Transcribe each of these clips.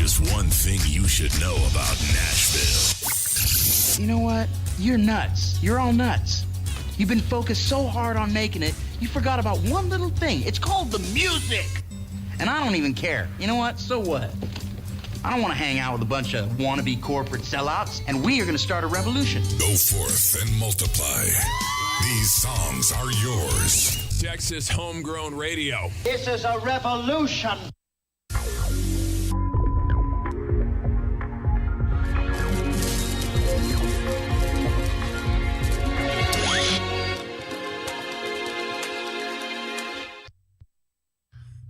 just one thing you should know about Nashville. You know what? You're nuts. You're all nuts. You've been focused so hard on making it, you forgot about one little thing. It's called the music. And I don't even care. You know what? So what? I don't want to hang out with a bunch of wannabe corporate sellouts, and we are going to start a revolution. Go forth and multiply. These songs are yours. Texas Homegrown Radio. This is a revolution.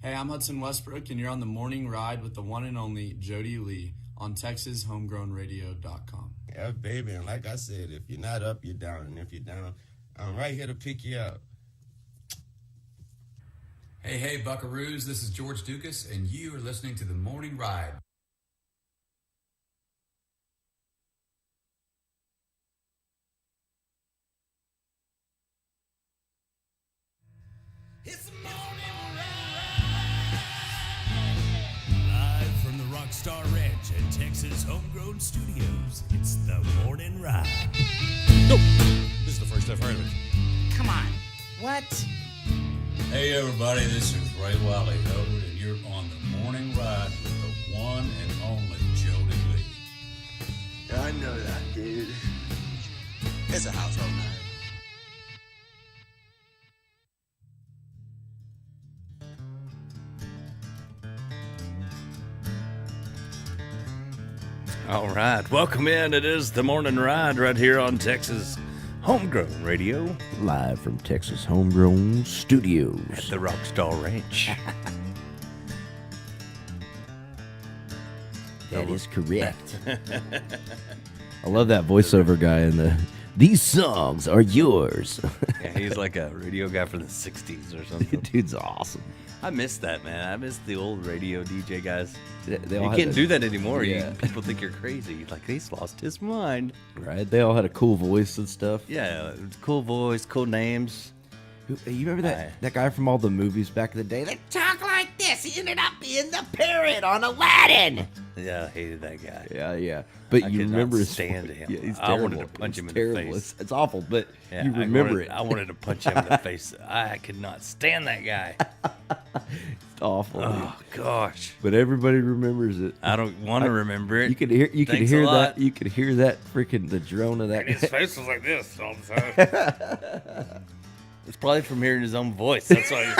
Hey, I'm Hudson Westbrook, and you're on the morning ride with the one and only Jody Lee on TexasHomegrownRadio.com. Yeah, baby, and like I said, if you're not up, you're down, and if you're down, I'm right here to pick you up. Hey, buckaroos, this is George Dukas, and you are listening to The Morning Ride. It's the morning ride. Live from the Rockstar Ranch at Texas Homegrown Studios, it's the morning ride. Nope. This is the first I've heard of it. Come on. What? Hey, everybody, this is Ray Wiley Howard, and you're on The Morning Ride with the one and only Jody Lee. I know that, dude. It's a household name. All right, welcome in. It is the morning ride right here on Texas Homegrown Radio, live from Texas Homegrown Studios at the Rockstar Ranch. That is correct. I love that voiceover guy in the. These songs are yours. Yeah, he's like a radio guy from the '60s or something. Dude's awesome. I miss that, man. I miss the old radio DJ guys. They you all can't do that anymore. Yeah. People think you're crazy. Like, he's lost his mind. Right? They all had a cool voice and stuff. Yeah, cool voice, cool names. You remember that guy from all the movies back in the day? They talk like this. He ended up being the parrot on Aladdin. Yeah, I hated that guy. Yeah. But I you could remember not his stand voice. him. Yeah, he's I terrible. wanted to punch him in terrible. the face. It's awful, but Yeah, you remember I wanted to punch him in the face. I could not stand that guy. It's awful. Oh gosh! But everybody remembers it. I don't want to remember it. You could hear. You could Thanks hear a that. lot. You could hear that freaking the drone of that. And his face was like this all the time. It's probably from hearing his own voice. That's why.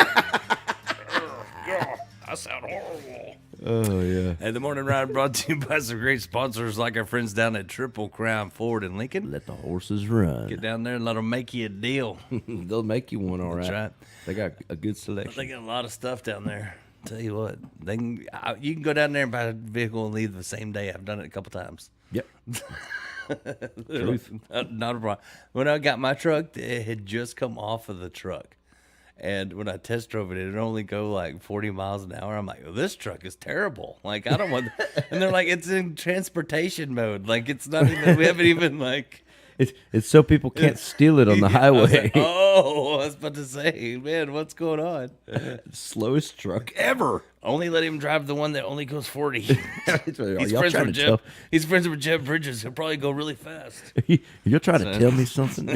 I sound horrible. Oh yeah. And the morning ride brought to you by some great sponsors like our friends down at Triple Crown Ford in Lincoln. Let the horses run. Get down there and let them make you a deal. They'll make you one, all right. That's right. They got a good But selection. they got a lot of stuff down there. Tell you what, you can go down there and buy a vehicle and leave the same day. I've done it a couple times. Yep. Truth. Not a problem. When I got my truck, it had just come off of the truck. And when I test drove it, it would only go like 40 miles an hour. I'm like, oh, this truck is terrible. Like, I don't want. And they're like, it's in transportation mode. Like, it's not even. We haven't even like. It's so people can't steal it on the I was highway. like, oh, I was about to say, man, what's going on? Slowest truck ever. Only let him drive the one that only goes 40. He's friends with Jeff. He's friends with Jeff Bridges. He'll probably go really fast. You're trying to tell me something.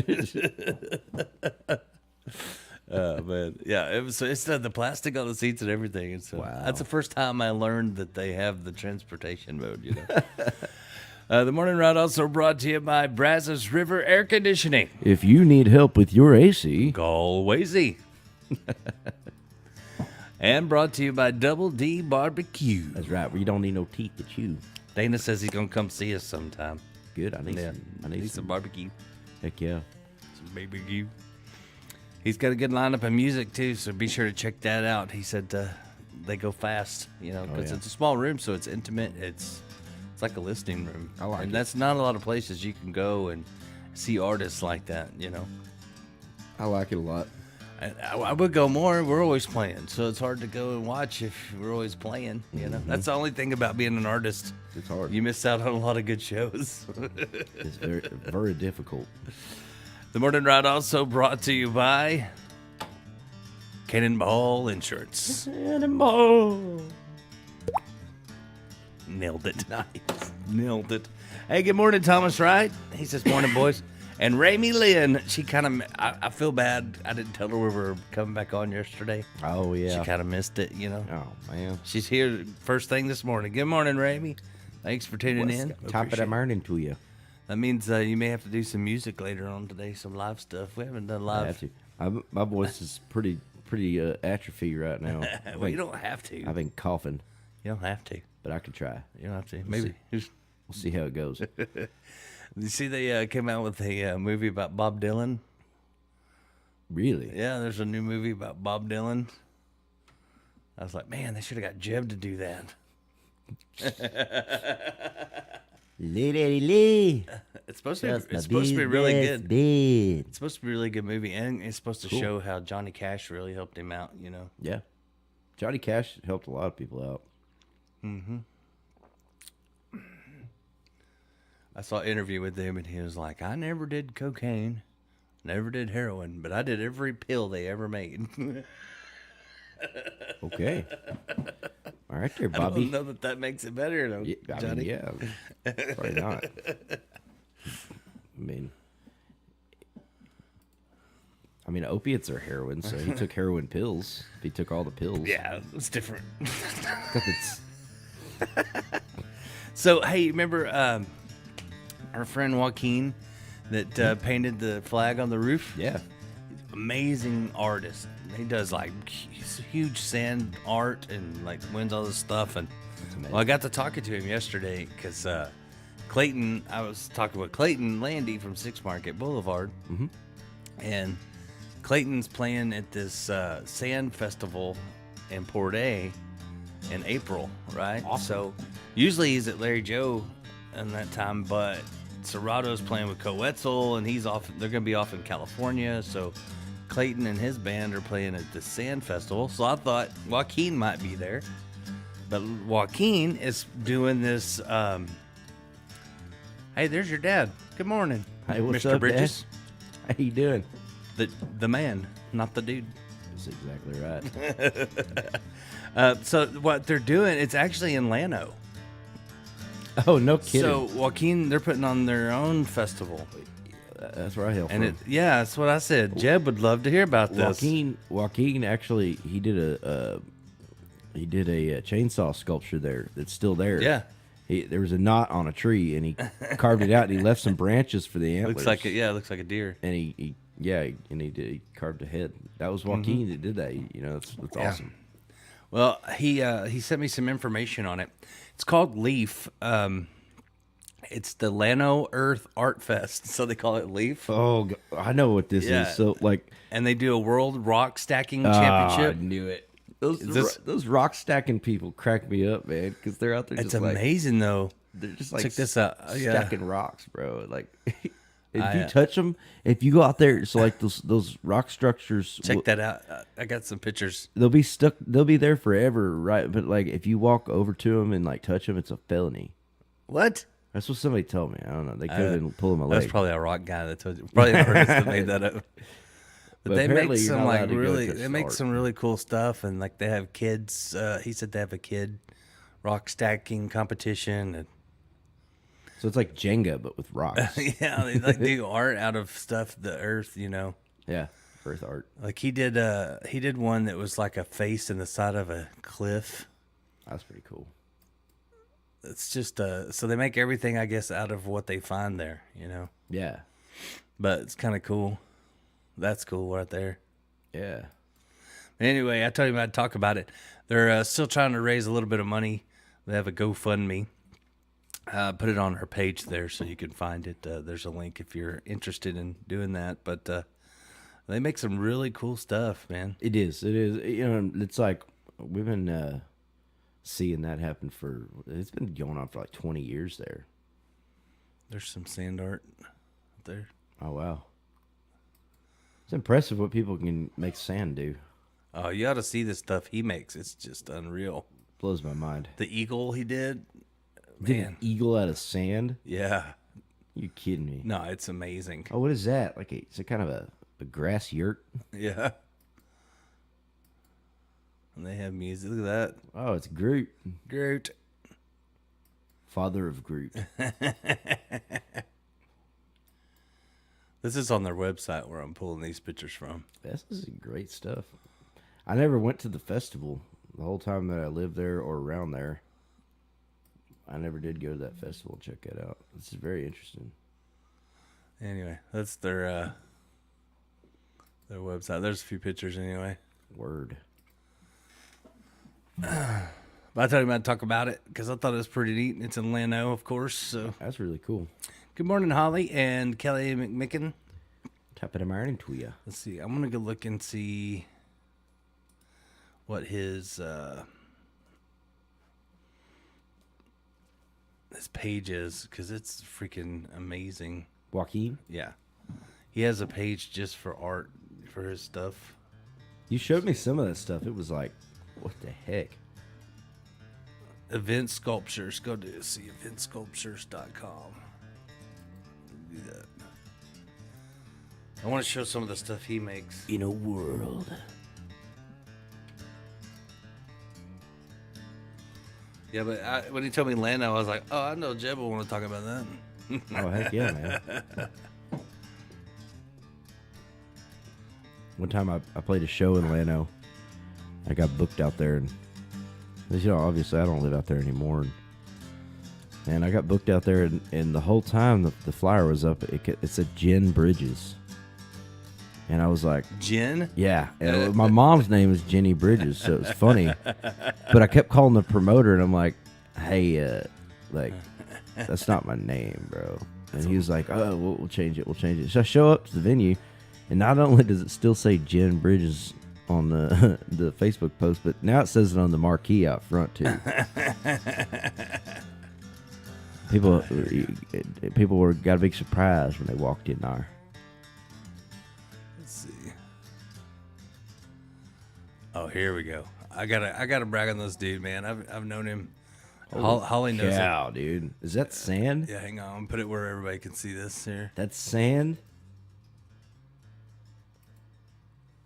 Man, yeah, it's the plastic on the seats and everything. And so that's the first time I learned that they have the transportation mode. You know. The morning ride also brought to you by Brazos River Air Conditioning. If you need help with your AC, call Wazy. And brought to you by Double D Barbecue. That's right. Where you don't need no teeth to chew. Dana says he's gonna come see us sometime. Good. I need some barbecue. Heck yeah. Some barbecue. He's got a good lineup of music too, so be sure to check that out. He said they go fast, you know, because it's a small room, so it's intimate. It's like a listening room. I like and it. that's not a lot of places you can go and see artists like that, you know. I like it a lot. I would go more. We're always playing, so it's hard to go and watch if we're always playing. You know, that's the only thing about being an artist. It's hard. You miss out on a lot of good shows. It's very, very difficult. The morning ride also brought to you by Cannonball Insurance. Cannonball. Nailed it. Nice. Nailed it. Hey, good morning, Thomas Wright. He says, morning, boys. And Rami Lynn, she kind of, I feel bad. I didn't tell her we were coming back on yesterday. Oh, yeah. She kind of missed it, you know. Oh, man. She's here first thing this morning. Good morning, Rami. Thanks for tuning in. Top of the morning to you. That means you may have to do some music later on today, some live stuff. We haven't done live. I have to. My voice is pretty atrophy right now. Well, you don't have to. I've been coughing. You don't have to. But I could try. You don't have to. Maybe. We'll see how it goes. You see they came out with a movie about Bob Dylan? Really? Yeah, there's a new movie about Bob Dylan. I was like, man, they should have got Jeb to do that. Lee. It's supposed to be really good. It's supposed to be a really good movie, and it's supposed to show how Johnny Cash really helped him out, you know? Yeah. Johnny Cash helped a lot of people out. Mm-hmm. I saw an interview with him, and he was like, I never did cocaine, never did heroin, but I did every pill they ever made. Okay. All right there, Bobby. I don't know that makes it better, though, yeah, Johnny. yeah, probably not. I mean, opiates are heroin, so he took heroin pills. If he took all the pills. Yeah, it's different. So, hey, remember our friend Joaquin that painted the flag on the roof? Yeah. Amazing artist. He does like huge sand art and like wins all this stuff. And well, I got to talking to him yesterday because Clayton, I was talking with Clayton Landy from Six Market Boulevard. Mm-hmm. And Clayton's playing at this sand festival in Port A in April, right? Awesome. So usually he's at Larry Joe in that time, but Serrato's playing with Coetzel, and he's off. They're going to be off in California, so Clayton and his band are playing at the Sand Festival. So I thought Joaquin might be there, but Joaquin is doing this. Hey, there's your dad. Good morning, hey, what's Mr. up, Bridges. Dad? How you doing? The man, not the dude. That's exactly right. So what they're doing, it's actually in Llano. Oh, no kidding. So Joaquin, they're putting on their own festival. That's where I hail from. And yeah, that's what I said. Jeb would love to hear about this. Joaquin actually he did a chainsaw sculpture there that's still there. Yeah. There was a knot on a tree, and he carved it out, and he left some branches for the antlers. Looks like a deer. And he carved a head. That was Joaquin that did that. You know, that's awesome. Well, he sent me some information on it. It's called Leaf. It's the Llano Earth Art Fest, so they call it Leaf. Oh, I know what this is. So and they do a World Rock Stacking Championship. I knew it. Those rock stacking people crack me up, man, because they're out there. It's just amazing, though. They're just like check this out. Stacking rocks, bro. Like if you touch them, if you go out there, so like those rock structures. Check that out. I got some pictures. They'll be stuck. They'll be there forever, right? But like if you walk over to them and like touch them, it's a felony. What? That's what somebody told me. I don't know. They could have been pulling my leg. That's probably a rock guy that told you. Probably an artist that made that up. But they make some like really, they make some really cool stuff, and like they have kids. He said they have a kid rock stacking competition. And so it's like Jenga, but with rocks. Yeah, they like do art out of stuff, the earth, you know. Yeah, earth art. Like he did one that was like a face in the side of a cliff. That's pretty cool. It's just so they make everything, I guess, out of what they find there, you know. Yeah, but it's kind of cool. That's cool right there. Yeah. Anyway, I told you I'd talk about it. They're still trying to raise a little bit of money. They have a GoFundMe. Put it on our page there so you can find it. There's a link if you're interested in doing that. But they make some really cool stuff, man. It is. You know, it's like we've been seeing that happen it's been going on for like 20 years there. There's some sand art there. Oh, wow. It's impressive what people can make sand do. Oh, you ought to see the stuff he makes. It's just unreal. Blows my mind. The eagle he did. Did an eagle out of sand? Yeah. You kidding me? No, it's amazing. Oh, what is that? Like it's a kind of a grass yurt? Yeah. And they have music. Look at that. Oh, it's Groot. Groot. Father of Groot. This is on their website where I'm pulling these pictures from. This is great stuff. I never went to the festival the whole time that I lived there or around there. I never did go to that festival. Check it out. This is very interesting. Anyway, that's their website. There's a few pictures anyway. Word. But I thought I'd talk about it because I thought it was pretty neat. It's in Llano, of course. So that's really cool. Good morning, Holly and Kelly McMicken. Top of the morning to you. Let's see. I'm gonna go look and see what his page is because it's freaking amazing. Joaquin? Yeah, he has a page just for art for his stuff. You showed me some of that stuff. It was like, what the heck? Event Sculptures. Go to see eventsculptures.com. Do that. I want to show some of the stuff he makes. In a world. Yeah, but when he told me Llano, I was like, oh, I know Jeb will want to talk about that. Oh, heck yeah, man. One time I played a show in Llano. I got booked out there, and you know, obviously I don't live out there anymore. And I got booked out there, and the whole time the flyer was up, it said Jen Bridges. And I was like, Jen? Yeah. And my mom's name is Jenny Bridges, so it was funny. But I kept calling the promoter, and I'm like, hey, that's not my name, bro. And he was like, oh, we'll change it. We'll change it. So I show up to the venue, and not only does it still say Jen Bridges on the the Facebook post, but now it says it on the marquee out front, too. People got a big surprise when they walked in there. Let's see. Oh, here we go. I gotta brag on this dude, man. I've known him. Holly knows it. Wow, dude. Is that sand? Yeah, hang on. Put it where everybody can see this here. That's sand?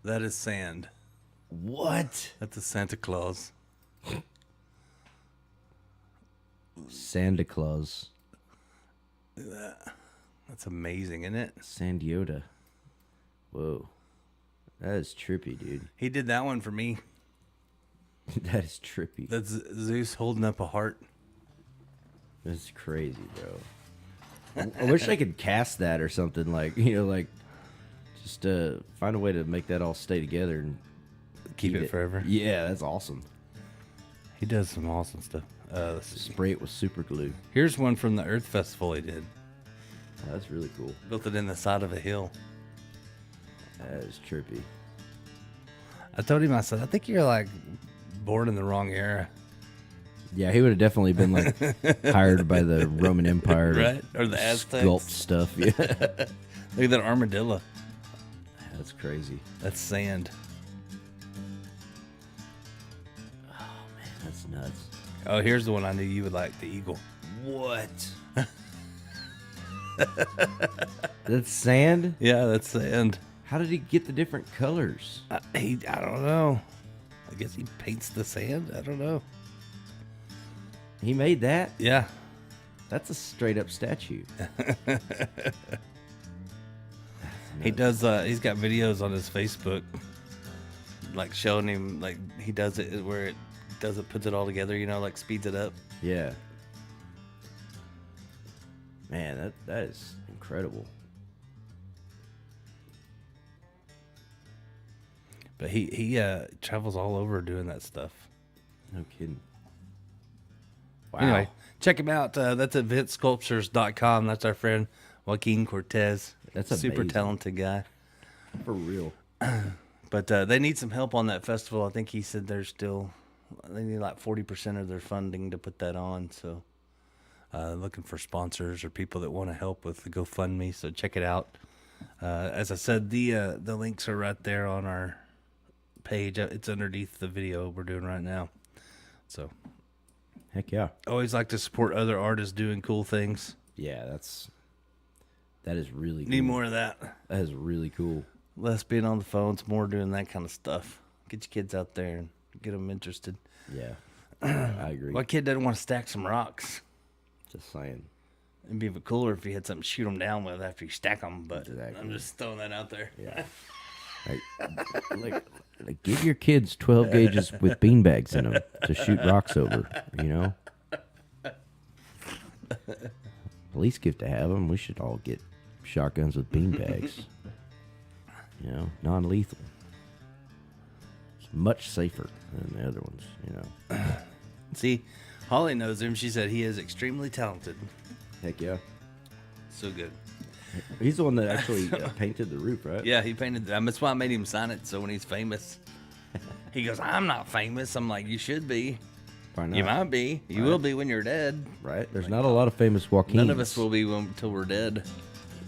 That is sand. What? That's a Santa Claus. Santa Claus. Look at that. That's amazing, isn't it? Sandiota. Whoa. That is trippy, dude. He did that one for me. That is trippy. That's Zeus holding up a heart. That's crazy, bro. I wish I could cast that or something, like, you know, like just find a way to make that all stay together and keep it forever. Yeah, that's awesome. He does some awesome stuff. Spray it with super glue. Here's one from the Earth Festival he did. Oh, that's really cool. Built it in the side of a hill. That is trippy. I told him, I said, I think you're like born in the wrong era. Yeah, he would have definitely been like hired by the Roman Empire, right? Or the Aztecs. Sculpt stuff. Yeah. Look at that armadillo. That's crazy. That's sand. Oh man, that's nuts. Oh, here's the one I knew you would like, the eagle. What? That's sand? Yeah, that's sand. How did he get the different colors? I don't know. I guess he paints the sand. I don't know. He made that? Yeah. That's a straight up statue. He does, he's got videos on his Facebook, like showing him, like he does it where it does it, puts it all together, you know, like speeds it up. Yeah. Man, that is incredible. But he travels all over doing that stuff. No kidding. Wow. Anyway, check him out. That's at eventsculptures.com. That's our friend Joaquin Cortez. That's super amazing. talented guy. For real. But they need some help on that festival. I think he said they need like 40% of their funding to put that on. So looking for sponsors or people that want to help with the GoFundMe. So check it out. As I said, the links are right there on our page. It's underneath the video we're doing right now. So heck yeah. Always like to support other artists doing cool things. Yeah, that is really cool. Need more of that. That is really cool. Less being on the phones, more doing that kind of stuff. Get your kids out there and get them interested. Yeah, I agree. What kid doesn't want to stack some rocks? Just saying. It'd be even cooler if you had something to shoot them down with after you stack them, but Exactly. I'm just throwing that out there. Yeah. Like, give your kids 12 gauges with beanbags in them to shoot rocks over, you know? Police get to have them. We should all get shotguns with beanbags. You know, non-lethal. It's much safer than the other ones, you know? See, Holly knows him. She said he is extremely talented. Heck yeah. So good. He's the one that actually painted the roof, right? Yeah, he painted. That's why I made him sign it. So when he's famous, he goes, "I'm not famous." I'm like, "You should be. Why not? You might be. You will be when you're dead." Right? There's not a lot of famous Joaquins. None of us will be until we're dead.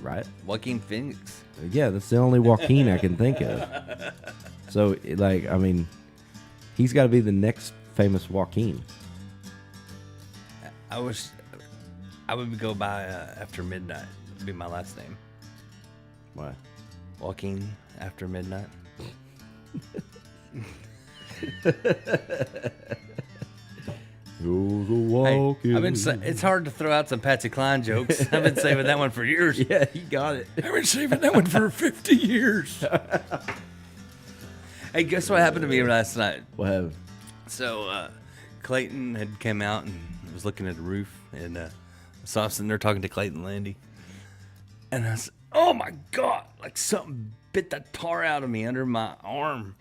Right? Joaquin Phoenix. Yeah, that's the only Joaquin I can think of. So, like, I mean, he's got to be the next famous Joaquin. I would go by After Midnight. Would be my last name. Why? Joaquin After Midnight. Hey, it's hard to throw out some Patsy Cline jokes. I've been saving that one for years. Yeah, you got it. I've been saving that one for 50 years. Hey, guess what happened to me last night? What happened? So, Clayton had came out and was looking at the roof, and so I was sitting there talking to Clayton Landy, and I said, "Oh my God, like something bit the tar out of me under my arm."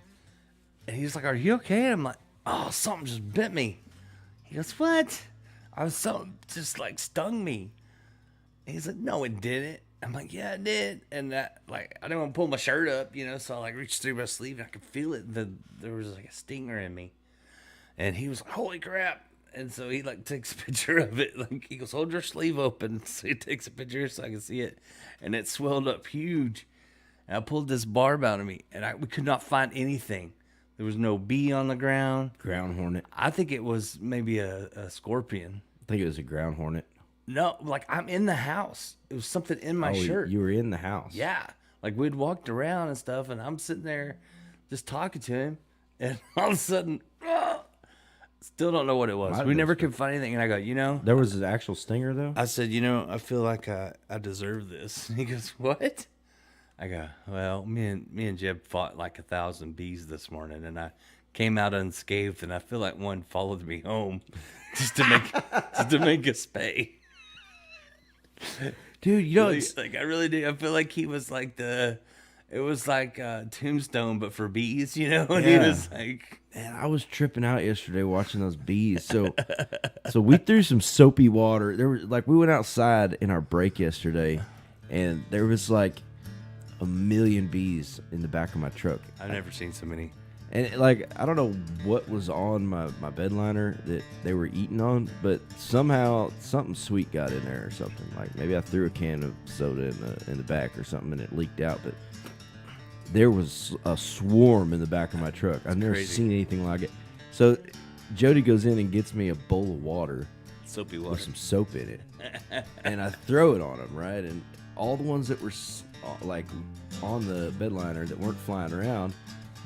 And he's like, "Are you okay?" And I'm like, "Oh, something just bit me." He goes, "What?" I was something just like stung me. And he's like, "No, it didn't." I'm like, "Yeah, it did." And that, like, I didn't want to pull my shirt up, you know, so I like reached through my sleeve and I could feel it. There was like a stinger in me. And he was like, "Holy crap." And so he like takes a picture of it. Like he goes, "Hold your sleeve open." So he takes a picture so I can see it. And it swelled up huge. And I pulled this barb out of me and we could not find anything. There was no bee on the ground. Ground hornet. I think it was maybe a scorpion. I think it was a ground hornet. No, like I'm in the house. It was something in my shirt. You were in the house. Yeah. Like we'd walked around and stuff, and I'm sitting there just talking to him, and all of a sudden, still don't know what it was. We never could find anything. And I go, "You know." There was an actual stinger, though? I said, "You know, I feel like I deserve this." He goes, "What?" I go, "Well, me and Jeb fought like 1,000 bees this morning, and I came out unscathed, and I feel like one followed me home just to make us pay." Dude, you know, it's like I really do. I feel like he was like it was like Tombstone, but for bees, you know. And he was like, man, I was tripping out yesterday watching those bees. So we threw some soapy water. There was like we went outside in our break yesterday, and there was like 1 million bees in the back of my truck. I've never seen so many. And like I don't know what was on my bed liner that they were eating on, but somehow something sweet got in there or something. Like maybe I threw a can of soda in the back or something and it leaked out. But there was a swarm in the back of my truck. I've never seen anything like it. So Jody goes in and gets me a bowl of water, soapy water, with some soap in it, and I throw it on them, right? And all the ones that were like on the bed liner that weren't flying around,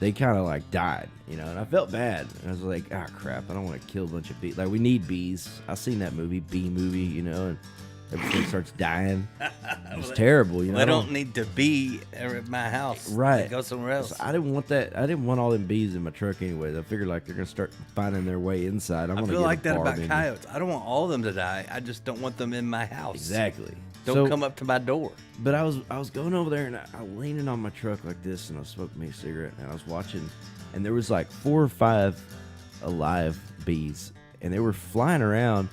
they kind of like died, you know, and I felt bad. And I was like, "Ah, crap, I don't want to kill a bunch of bees. Like, we need bees." I've seen that movie, Bee Movie, you know, and everything starts dying. It's terrible, you know. I don't need to be at my house. Right. Go somewhere else. So I didn't want that. I didn't want all them bees in my truck anyways. I figured like they're going to start finding their way inside. I feel like that about coyotes. I don't want all of them to die. I just don't want them in my house. Exactly. Don't come up to my door. But I was going over there and I leaning on my truck like this, and I was smoking me a cigarette, and I was watching, and there was like 4 or 5 alive bees, and they were flying around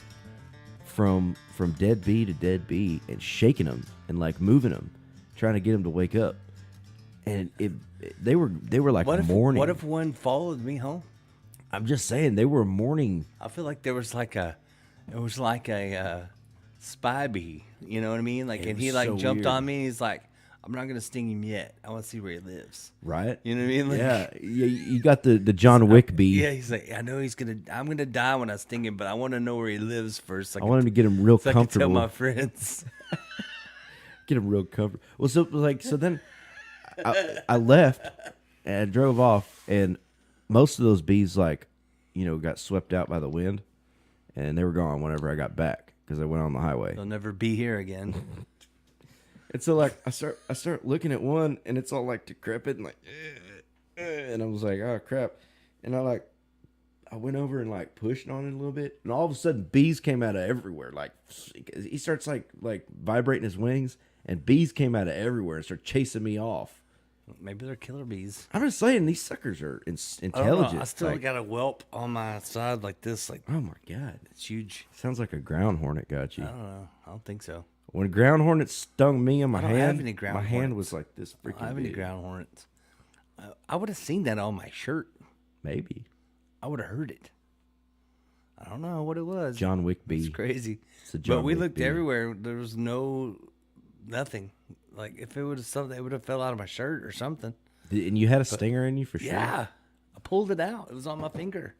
from dead bee to dead bee and shaking them and like moving them, trying to get them to wake up. And they were like mourning. What if one followed me home? I'm just saying they were mourning. I feel like there was like a spy bee, you know what I mean? Like, and he like so jumped on me. And he's like, "I'm not gonna sting him yet. I want to see where he lives." Right? You know what I mean? Like, yeah. You got the John Wick bee. Yeah, he's like, "I know I'm gonna die when I sting him, but I want to know where he lives first. I want him to get him real comfortable. I can tell my friends. Get him real comfortable. Well, so then I left and I drove off, and most of those bees, like, you know, got swept out by the wind, and they were gone whenever I got back. because I went on the highway. They'll never be here again. And so like I start looking at one, and it's all like decrepit and like, and I was like, oh crap, and I went over and like pushed on it a little bit, and all of a sudden bees came out of everywhere. Like he starts like vibrating his wings, and bees came out of everywhere and start chasing me off. Maybe they're killer bees. I'm just saying these suckers are intelligent. I still got a whelp on my side like this. Like, oh my god, it's huge. Sounds like a ground hornet got you. I don't know. I don't think so. When a ground hornet stung me on my I don't hand, have any ground my hornets. hand was like this freaking I don't have any big. ground hornets. I would have seen that on my shirt. Maybe. I would have heard it. I don't know what it was. John Wick bee. It's crazy. It's a John But we Wick looked bee. everywhere. There was nothing. Like if it would have something, it would have fell out of my shirt or something. And you had a stinger in you for sure? Yeah, I pulled it out. It was on my finger.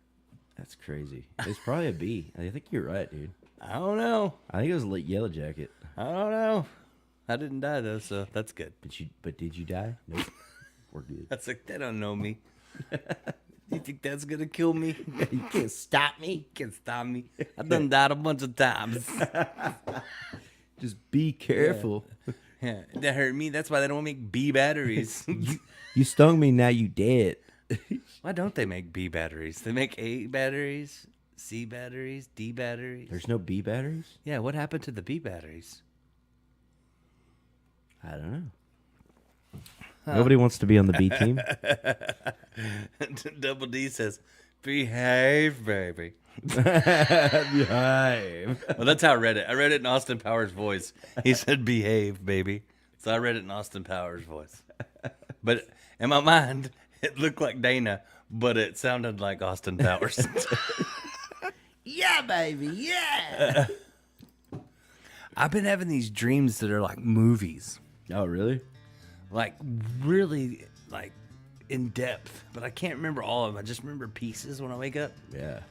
That's crazy. It's probably a bee. I think you're right, dude. I don't know. I think it was a yellow jacket. I don't know. I didn't die though, so that's good. But did you die? Nope. We're good. That's like they don't know me. You think that's gonna kill me? You can't stop me. You can't stop me. I've done died a bunch of times. Just be careful. Yeah, that hurt me. That's why they don't make bee batteries. You stung me, now you dead. Why don't they make B batteries? They make A batteries, C batteries, D batteries. There's no B batteries? Yeah, what happened to the B batteries? I don't know. Nobody wants to be on the B team. Double D says, behave, baby. Behave. Well, that's how I read it. I read it in Austin Powers' voice. He said, behave, baby. So I read it in Austin Powers' voice. But in my mind, it looked like Dana, but it sounded like Austin Powers. Yeah, baby. Yeah. I've been having these dreams that are like movies. Oh, really? Like really like in depth, but I can't remember all of them. I just remember pieces when I wake up. Yeah.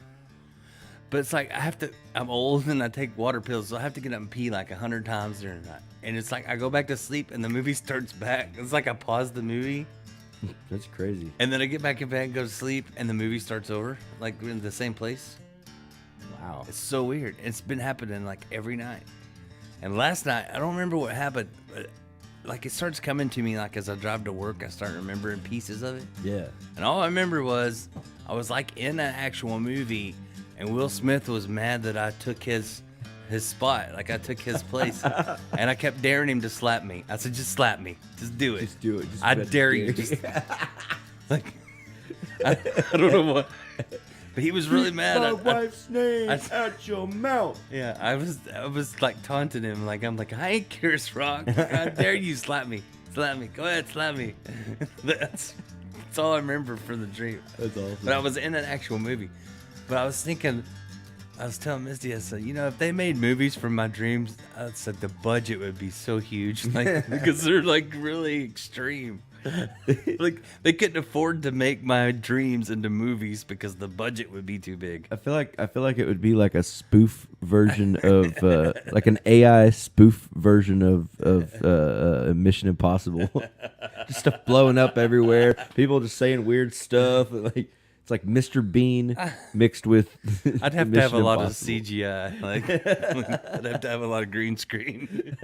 But it's like I'm old and I take water pills, so I have to get up and pee like 100 times during the night. And it's like I go back to sleep and the movie starts back. It's like I pause the movie. That's crazy. And then I get back in bed and go to sleep and the movie starts over, like we're in the same place. Wow. It's so weird. It's been happening like every night. And last night, I don't remember what happened, but like it starts coming to me like as I drive to work, I start remembering pieces of it. Yeah. And all I remember was I was like in an actual movie and Will Smith was mad that I took his spot, like I took his place. And I kept daring him to slap me. I said, just slap me. Just do it. Just do it. Just I dare you. Just, like, I don't know what. But he was really mad. My wife's name out your mouth. Yeah, I was like taunting him. Like, I'm like, I ain't Chris Rock. I dare you slap me. Slap me. Go ahead, slap me. That's all I remember from the dream. That's awesome. But I was in an actual movie. But I was thinking, I was telling Misty, I said, you know, if they made movies from my dreams, I said the budget would be so huge. Like, because they're like really extreme. Like they couldn't afford to make my dreams into movies because the budget would be too big. I feel like it would be like a spoof version of like an AI spoof version of Mission Impossible. Just stuff blowing up everywhere. People just saying weird stuff. Like it's like Mr. Bean mixed with. I'd have to have a lot of Impossible. CGI. Like I'd have to have a lot of green screen.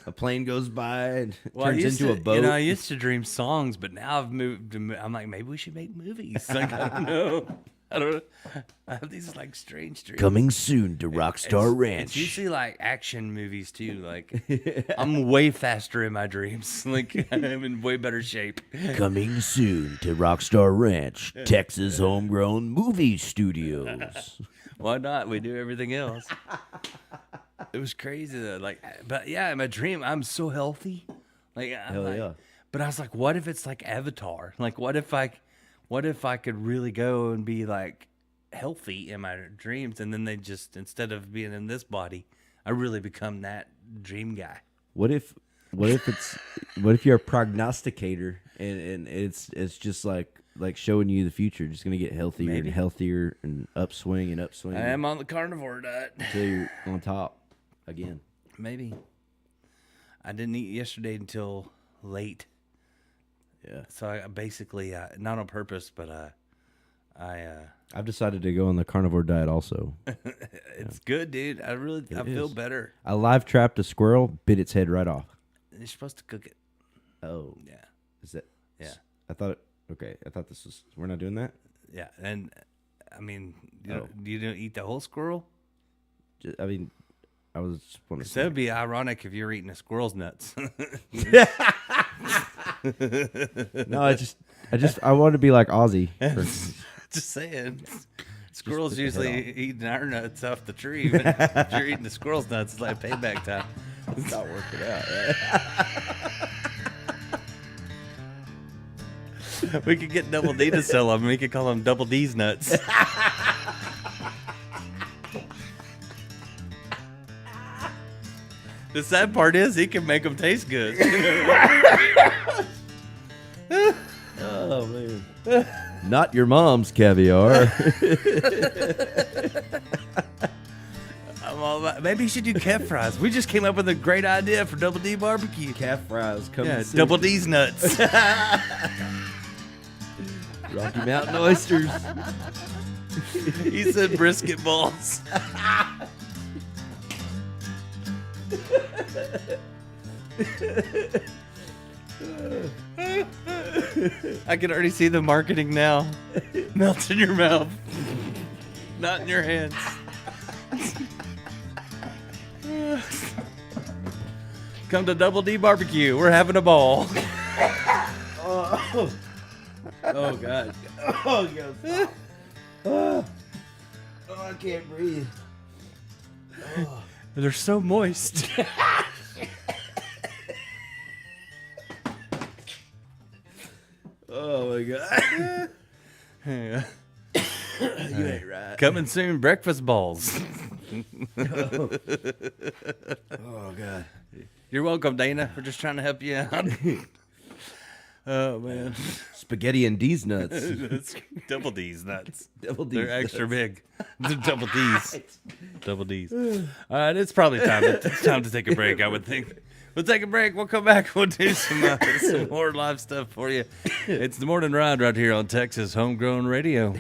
A plane goes by and Well, I turns used into to- a boat. You know, I used to dream songs, but now I've moved. I'm like, maybe we should make movies. Like, I don't know. I have these like strange dreams. Coming soon to Rockstar Ranch. It's usually like action movies too. Like I'm way faster in my dreams. Like I'm in way better shape. Coming soon to Rockstar Ranch, Texas homegrown movie studios. Why not? We do everything else. It was crazy though. Like, but yeah, in my dream, I'm so healthy. Like, Hell yeah. But I was like, what if it's like Avatar? Like, what if I could really go and be like healthy in my dreams, and then they just, instead of being in this body, I really become that dream guy. What if you're a prognosticator and it's just like showing you the future, just gonna get healthier Maybe. and healthier and upswing and upswing. I am on the carnivore diet. until you're on top again. Maybe. I didn't eat yesterday until late. Yeah. So I basically, not on purpose, but I've decided to go on the carnivore diet also. It's good, dude. I feel better. I live trapped a squirrel, bit its head right off. You're supposed to cook it. Oh. Yeah. Is that? Yeah. I thought this was, we're not doing that? Yeah. And, I mean, you don't eat the whole squirrel? I mean, I was just wondering. That would be ironic if you're eating a squirrel's nuts. No, I want to be like Ozzy. Just saying. Squirrels usually eating our nuts off the tree. But if you're eating the squirrel's nuts, it's like payback time. It's not working out, right? We could get Double D to sell them. We could call them Double D's nuts. The sad part is he can make them taste good. Oh, man. Not your mom's caviar. I'm all about, maybe you should do calf fries. We just came up with a great idea for Double D barbecue. Calf fries coming soon. Double D's nuts. Rocky Mountain oysters. He said brisket balls. I can already see the marketing now. Melt in your mouth, not in your hands. Come to Double D Barbecue. We're having a ball. Oh God. Oh, God. Oh, I can't breathe. Oh. They're so moist. Oh my God. Yeah. You ain't right. Coming soon, breakfast balls. Oh God. You're welcome, Dana. We're just trying to help you out. Oh man. Spaghetti and D's nuts. That's Double D's nuts. Double D's They're extra nuts. big. They're Double D's. Double D's. All right, it's probably time to take a break, I would think. We'll take a break. We'll come back. We'll do some more live stuff for you. It's the Morning Ride right here on Texas Homegrown Radio.